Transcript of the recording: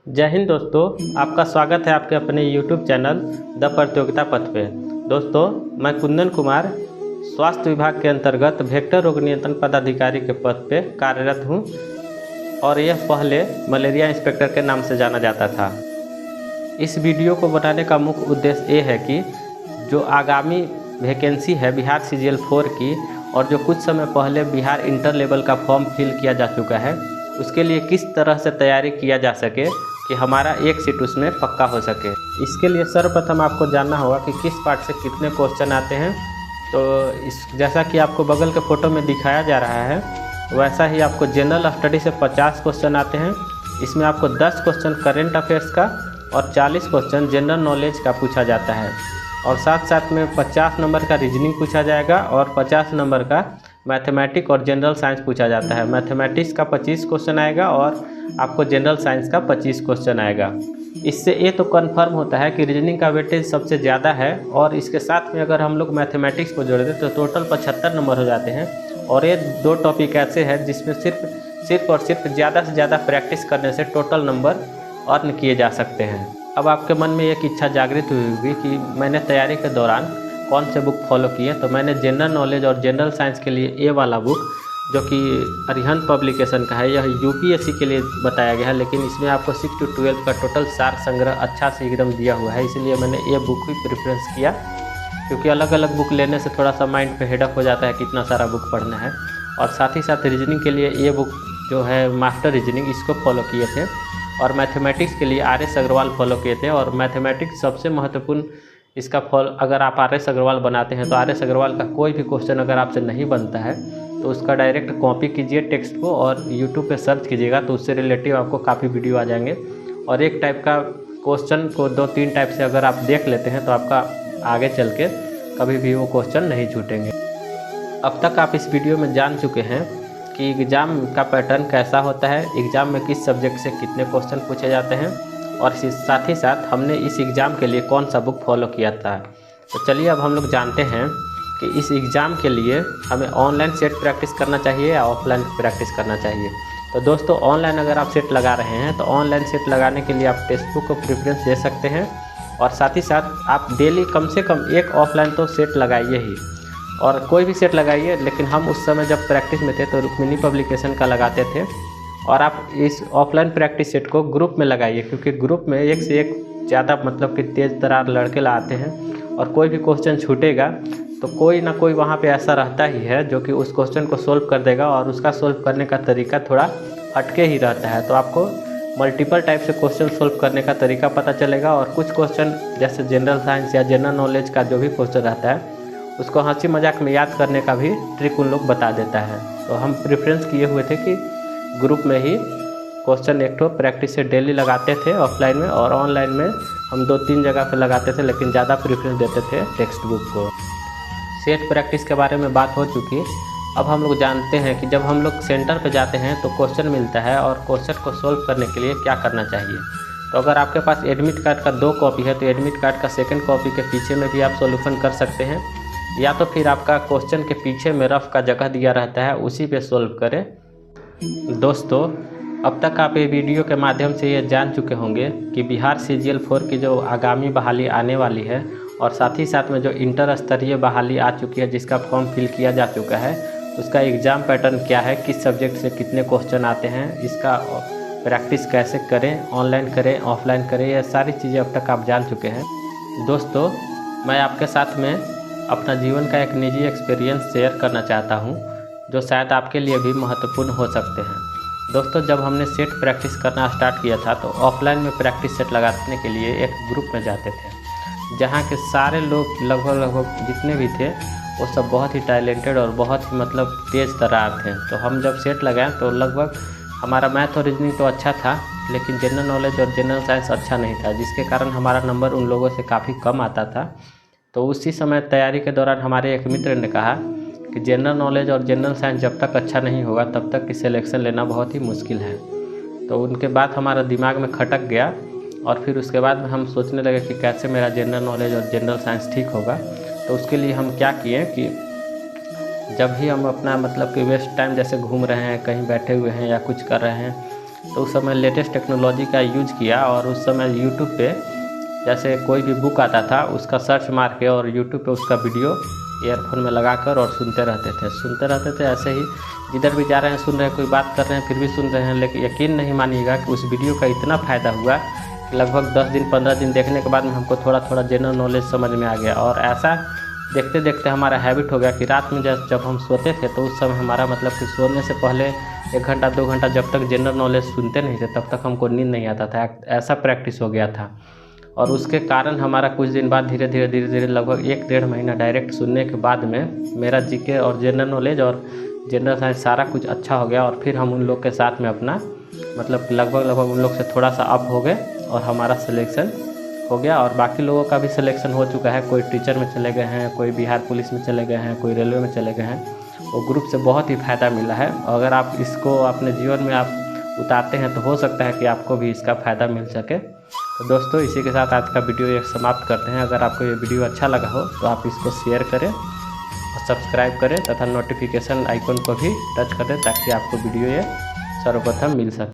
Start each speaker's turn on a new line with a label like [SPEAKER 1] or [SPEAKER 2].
[SPEAKER 1] जय हिंद दोस्तों, आपका स्वागत है आपके अपने YouTube चैनल द प्रतियोगिता पथ पे। दोस्तों, मैं कुंदन कुमार स्वास्थ्य विभाग के अंतर्गत वेक्टर रोग नियंत्रण पदाधिकारी के पद पे कार्यरत हूँ और यह पहले मलेरिया इंस्पेक्टर के नाम से जाना जाता था। इस वीडियो को बनाने का मुख्य उद्देश्य ये है कि जो आगामी वैकेंसी है बिहार CGL 4 की और जो कुछ समय पहले बिहार इंटर लेवल का फॉर्म फिल किया जा चुका है, उसके लिए किस तरह से तैयारी किया जा सके कि हमारा एक सीट उसमें पक्का हो सके। इसके लिए सर्वप्रथम आपको जानना होगा कि किस पार्ट से कितने क्वेश्चन आते हैं। तो जैसा कि आपको बगल के फ़ोटो में दिखाया जा रहा है, वैसा ही आपको जनरल स्टडी से 50 क्वेश्चन आते हैं। इसमें आपको 10 क्वेश्चन करेंट अफेयर्स का और 40 क्वेश्चन जनरल नॉलेज का पूछा जाता है और साथ साथ में 50 नंबर का रीजनिंग पूछा जाएगा और 50 नंबर का मैथमेटिक्स और जनरल साइंस पूछा जाता है। मैथमेटिक्स का 25 क्वेश्चन आएगा और आपको जनरल साइंस का 25 क्वेश्चन आएगा। इससे ये तो कंफर्म होता है कि रीजनिंग का वेटेज सबसे ज़्यादा है और इसके साथ में अगर हम लोग मैथमेटिक्स को जोड़ दें तो टोटल 75 नंबर हो जाते हैं। और ये दो टॉपिक ऐसे हैं जिसमें सिर्फ और सिर्फ ज़्यादा से ज़्यादा प्रैक्टिस करने से टोटल नंबर अर्न किए जा सकते हैं। अब आपके मन में एक इच्छा जागृत हुई होगी कि मैंने तैयारी के दौरान कौन से बुक फॉलो किए। तो मैंने जनरल नॉलेज और जनरल साइंस के लिए ये वाला बुक, जो कि अरिहंत पब्लिकेशन का है, यह UPSC के लिए बताया गया है, लेकिन इसमें आपको 6 to 12 का टोटल सार संग्रह अच्छा से एकदम दिया हुआ है। इसलिए मैंने ये बुक ही प्रेफरेंस किया, क्योंकि अलग अलग बुक लेने से थोड़ा सा माइंड पे हेडअप हो जाता है कि इतना सारा बुक पढ़ना है। और साथ ही साथ रीजनिंग के लिए ये बुक जो है मास्टर रीजनिंग, इसको फॉलो किए थे। और मैथमेटिक्स के लिए RS अग्रवाल फॉलो किए थे। और मैथमेटिक्स सबसे महत्वपूर्ण इसका अगर आप RS अग्रवाल बनाते हैं तो RS अग्रवाल का कोई भी क्वेश्चन अगर आपसे नहीं बनता है तो उसका डायरेक्ट कॉपी कीजिए टेक्स्ट को और YouTube पे सर्च कीजिएगा, तो उससे रिलेटिव आपको काफ़ी वीडियो आ जाएंगे। और एक टाइप का क्वेश्चन को 2-3 टाइप से अगर आप देख लेते हैं तो आपका आगे चल के कभी भी वो क्वेश्चन नहीं छूटेंगे। अब तक आप इस वीडियो में जान चुके हैं कि एग्ज़ाम का पैटर्न कैसा होता है, एग्ज़ाम में किस सब्जेक्ट से कितने क्वेश्चन पूछे जाते हैं और साथ ही साथ हमने इस एग्ज़ाम के लिए कौन सा बुक फॉलो किया था। तो चलिए अब हम लोग जानते हैं कि इस एग्ज़ाम के लिए हमें ऑनलाइन सेट प्रैक्टिस करना चाहिए या ऑफलाइन प्रैक्टिस करना चाहिए। तो दोस्तों, ऑनलाइन अगर आप सेट लगा रहे हैं तो ऑनलाइन सेट लगाने के लिए आप टेक्स्ट बुक को प्रेफरेंस दे सकते हैं और साथ ही साथ आप डेली कम से कम एक ऑफलाइन तो सेट लगाइए ही, और कोई भी सेट लगाइए। लेकिन हम उस समय जब प्रैक्टिस में थे तो रुक्मिणी पब्लिकेशन का लगाते थे। और आप इस ऑफलाइन प्रैक्टिस सेट को ग्रुप में लगाइए, क्योंकि ग्रुप में एक से एक ज़्यादा मतलब कि तेज़ तरार लड़के लाते हैं और कोई भी क्वेश्चन छूटेगा तो कोई ना कोई वहाँ पे ऐसा रहता ही है जो कि उस क्वेश्चन को सोल्व कर देगा और उसका सोल्व करने का तरीका थोड़ा हटके ही रहता है। तो आपको मल्टीपल टाइप से क्वेश्चन सोल्व करने का तरीका पता चलेगा। और कुछ क्वेश्चन जैसे जनरल साइंस या जनरल नॉलेज का जो भी क्वेश्चन रहता है उसको हंसी मजाक में याद करने का भी ट्रिक उन लोग बता देता है। तो हम प्रेफरेंस किए हुए थे कि ग्रुप में ही क्वेश्चन एक तो प्रैक्टिस से डेली लगाते थे ऑफलाइन में, और ऑनलाइन में हम 2-3 जगह पे लगाते थे, लेकिन ज़्यादा प्रेफरेंस देते थे टेक्स्ट बुक को। सेट प्रैक्टिस के बारे में बात हो चुकी। अब हम लोग जानते हैं कि जब हम लोग सेंटर पे जाते हैं तो क्वेश्चन मिलता है और क्वेश्चन को सोल्व करने के लिए क्या करना चाहिए। तो अगर आपके पास एडमिट कार्ड का 2 कॉपी है तो एडमिट कार्ड का 2nd कॉपी के पीछे में भी आप सोल्यूशन कर सकते हैं, या तो फिर आपका क्वेश्चन के पीछे में रफ का जगह दिया रहता है उसी पे सोल्व करें। दोस्तों, अब तक आप ये वीडियो के माध्यम से ये जान चुके होंगे कि बिहार CGL 4 की जो आगामी बहाली आने वाली है और साथ ही साथ में जो इंटर स्तरीय बहाली आ चुकी है जिसका फॉर्म फिल किया जा चुका है, उसका एग्ज़ाम पैटर्न क्या है, किस सब्जेक्ट से कितने क्वेश्चन आते हैं, इसका प्रैक्टिस कैसे करें, ऑनलाइन करें ऑफलाइन करें, ये सारी चीज़ें अब तक आप जान चुके हैं। दोस्तों, मैं आपके साथ में अपना जीवन का एक निजी एक्सपीरियंस शेयर करना चाहता हूँ जो शायद आपके लिए भी महत्वपूर्ण हो सकते हैं। दोस्तों, जब हमने सेट प्रैक्टिस करना स्टार्ट किया था तो ऑफलाइन में प्रैक्टिस सेट लगाने के लिए एक ग्रुप में जाते थे, जहाँ के सारे लोग लगभग जितने भी थे वो सब बहुत ही टैलेंटेड और बहुत ही मतलब तेज़ तर्रार थे। तो हम जब सेट लगाएं तो लगभग हमारा मैथ और रीजनिंग तो अच्छा था, लेकिन जनरल नॉलेज और जनरल साइंस अच्छा नहीं था, जिसके कारण हमारा नंबर उन लोगों से काफ़ी कम आता था। तो उसी समय तैयारी के दौरान हमारे एक मित्र ने कहा कि जनरल नॉलेज और जनरल साइंस जब तक अच्छा नहीं होगा तब तक की सिलेक्शन लेना बहुत ही मुश्किल है। तो उनके बाद हमारा दिमाग में खटक गया और फिर उसके बाद में हम सोचने लगे कि कैसे मेरा जनरल नॉलेज और जनरल साइंस ठीक होगा। तो उसके लिए हम क्या किए कि जब भी हम अपना मतलब कि वेस्ट टाइम जैसे घूम रहे हैं, कहीं बैठे हुए हैं या कुछ कर रहे हैं, तो उस समय लेटेस्ट टेक्नोलॉजी का यूज किया और उस समय यूट्यूब पे जैसे कोई भी बुक आता था उसका सर्च मार के और यूट्यूब पे उसका वीडियो ईयरफोन में लगाकर और सुनते रहते थे। ऐसे ही जिधर भी जा रहे हैं सुन रहे हैं, कोई बात कर रहे हैं फिर भी सुन रहे हैं। लेकिन यकीन नहीं मानिएगा कि उस वीडियो का इतना फ़ायदा हुआ कि लगभग 10 दिन 15 दिन देखने के बाद में हमको थोड़ा थोड़ा जनरल नॉलेज समझ में आ गया। और ऐसा देखते देखते हमारा हैबिट हो गया कि रात में जब हम सोते थे तो उस समय हमारा मतलब कि सोने से पहले 1 घंटा 2 घंटा जब तक जनरल नॉलेज सुनते नहीं थे तब तक हमको नींद नहीं आता था। ऐसा प्रैक्टिस हो गया था। और उसके कारण हमारा कुछ दिन बाद धीरे धीरे लगभग 1-1.5 महीना डायरेक्ट सुनने के बाद में मेरा जीके और जनरल नॉलेज और जनरल साइंस सारा कुछ अच्छा हो गया। और फिर हम उन लोग के साथ में अपना मतलब लगभग उन लोग से थोड़ा सा अप हो गए और हमारा सिलेक्शन हो गया। और बाकी लोगों का भी सिलेक्शन हो चुका है। कोई टीचर में चले गए हैं, कोई बिहार पुलिस में चले गए हैं, कोई रेलवे में चले गए हैं। वो ग्रुप से बहुत ही फ़ायदा मिला है। अगर आप इसको अपने जीवन में आप उतारते हैं तो हो सकता है कि आपको भी इसका फ़ायदा मिल सके। तो दोस्तों इसी के साथ आज का वीडियो ये समाप्त करते हैं। अगर आपको ये वीडियो अच्छा लगा हो तो आप इसको शेयर करें और सब्सक्राइब करें तथा नोटिफिकेशन आइकन को भी टच करें ताकि आपको वीडियो ये सर्वप्रथम मिल सके।